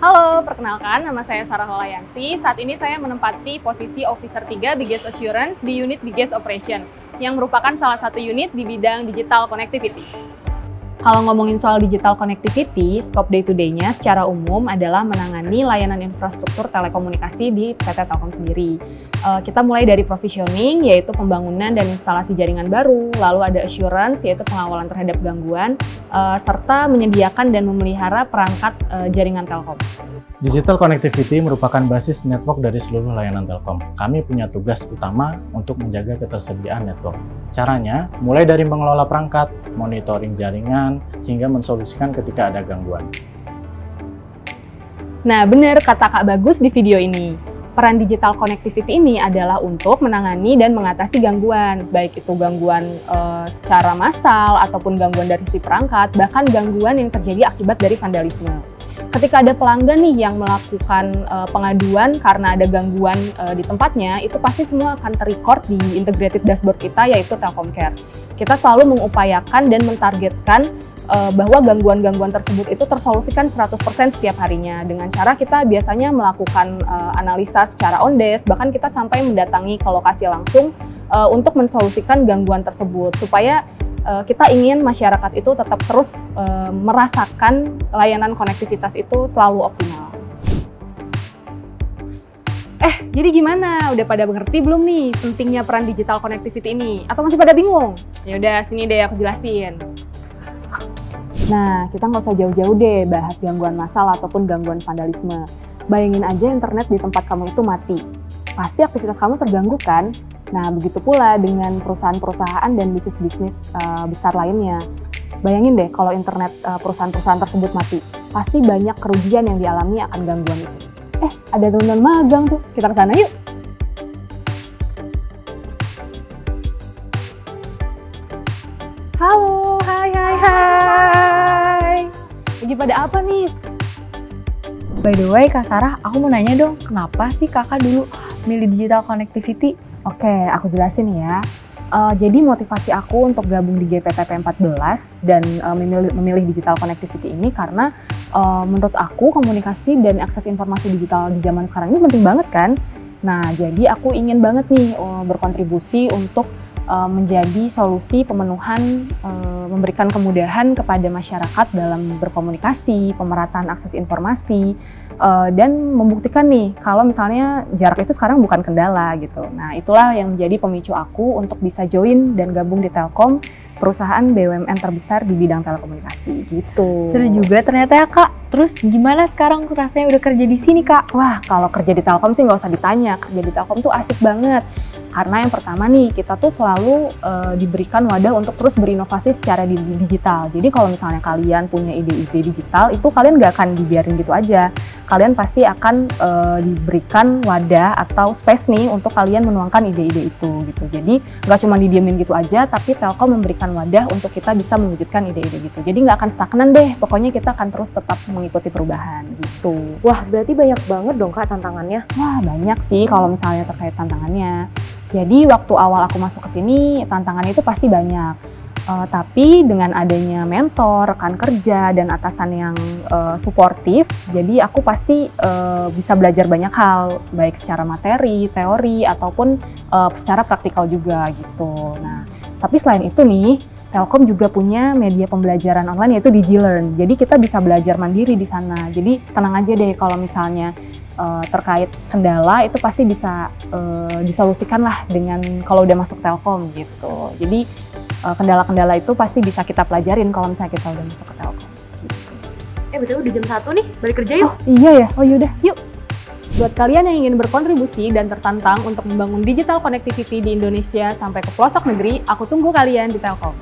Halo, perkenalkan nama saya Sarah Holayansi. Saat ini saya menempati posisi Officer 3 Biggest Assurance di unit Biggest Operation, yang merupakan salah satu unit di bidang digital connectivity. Kalau ngomongin soal digital connectivity, scope day-to-day-nya secara umum adalah menangani layanan infrastruktur telekomunikasi di PT Telkom sendiri. Kita mulai dari provisioning, yaitu pembangunan dan instalasi jaringan baru, lalu ada assurance, yaitu pengawalan terhadap gangguan, serta menyediakan dan memelihara perangkat jaringan Telkom. Digital connectivity merupakan basis network dari seluruh layanan Telkom. Kami punya tugas utama untuk menjaga ketersediaan network. Caranya, mulai dari mengelola perangkat, monitoring jaringan, hingga mensolusikan ketika ada gangguan. Nah, benar kata Kak Bagus di video ini. Peran digital connectivity ini adalah untuk menangani dan mengatasi gangguan, baik itu gangguan secara massal ataupun gangguan dari si perangkat, bahkan gangguan yang terjadi akibat dari vandalisme. Ketika ada pelanggan nih yang melakukan pengaduan karena ada gangguan di tempatnya, itu pasti semua akan terrecord di integrated dashboard kita, yaitu Telkom Care. Kita selalu mengupayakan dan mentargetkan bahwa gangguan-gangguan tersebut itu tersolusikan 100% setiap harinya. Dengan cara kita biasanya melakukan analisa secara on-desk, bahkan kita sampai mendatangi ke lokasi langsung untuk mensolusikan gangguan tersebut, supaya kita ingin masyarakat itu tetap terus merasakan layanan konektivitas itu selalu optimal. Jadi gimana? Udah pada mengerti belum nih pentingnya peran digital connectivity ini? Atau masih pada bingung? Ya udah, sini deh aku jelasin. Nah, kita nggak usah jauh-jauh deh bahas gangguan massal ataupun gangguan vandalisme. Bayangin aja internet di tempat kamu itu mati. Pasti aktivitas kamu terganggu kan? Nah, begitu pula dengan perusahaan-perusahaan dan bisnis-bisnis besar lainnya. Bayangin deh kalau internet perusahaan-perusahaan tersebut mati. Pasti banyak kerugian yang dialami akan gangguan itu. Ada teman-teman magang tuh. Kita ke sana yuk! Halo, hai. Lagi pada apa nih? By the way, Kak Sarah, aku mau nanya dong, kenapa sih kakak dulu milih digital connectivity? Oke, aku jelasin ya. Jadi motivasi aku untuk gabung di GPTP 14 dan memilih digital connectivity ini karena menurut aku komunikasi dan akses informasi digital di zaman sekarang ini penting banget kan? Nah, jadi aku ingin banget nih berkontribusi untuk menjadi solusi pemenuhan, memberikan kemudahan kepada masyarakat dalam berkomunikasi, pemerataan akses informasi, dan membuktikan nih kalau misalnya jarak itu sekarang bukan kendala gitu. Nah, itulah yang menjadi pemicu aku untuk bisa join dan gabung di Telkom, perusahaan BUMN terbesar di bidang telekomunikasi gitu. Seru juga ternyata ya Kak. Terus gimana sekarang rasanya udah kerja di sini Kak? Wah, kalau kerja di Telkom sih nggak usah ditanya. Kerja di Telkom tuh asik banget. Karena yang pertama nih, kita tuh selalu diberikan wadah untuk terus berinovasi secara digital. Jadi kalau misalnya kalian punya ide-ide digital, itu kalian nggak akan dibiarin gitu aja. Kalian pasti akan diberikan wadah atau space nih untuk kalian menuangkan ide-ide itu gitu. Jadi nggak cuma didiemin gitu aja, tapi Telkom memberikan wadah untuk kita bisa mewujudkan ide-ide gitu. Jadi nggak akan stagnan deh, pokoknya kita akan terus tetap mengikuti perubahan gitu. Wah, berarti banyak banget dong Kak tantangannya? Wah, banyak sih kalau misalnya terkait tantangannya. Jadi waktu awal aku masuk ke sini, tantangannya itu pasti banyak. Tapi dengan adanya mentor, rekan kerja, dan atasan yang suportif, jadi aku pasti bisa belajar banyak hal, baik secara materi, teori, ataupun secara praktikal juga gitu. Nah, tapi selain itu nih, Telkom juga punya media pembelajaran online yaitu DigiLearn. Jadi kita bisa belajar mandiri di sana. Jadi tenang aja deh kalau misalnya terkait kendala itu pasti bisa disolusikan lah dengan kalau udah masuk Telkom gitu. Jadi kendala-kendala itu pasti bisa kita pelajarin kalau misalnya kita udah masuk ke Telkom. Gitu. Betul udah jam 1 nih, balik kerja yuk. Oh iya ya, oh yaudah yuk. Buat kalian yang ingin berkontribusi dan tertantang untuk membangun digital connectivity di Indonesia sampai ke pelosok negeri, aku tunggu kalian di Telkom.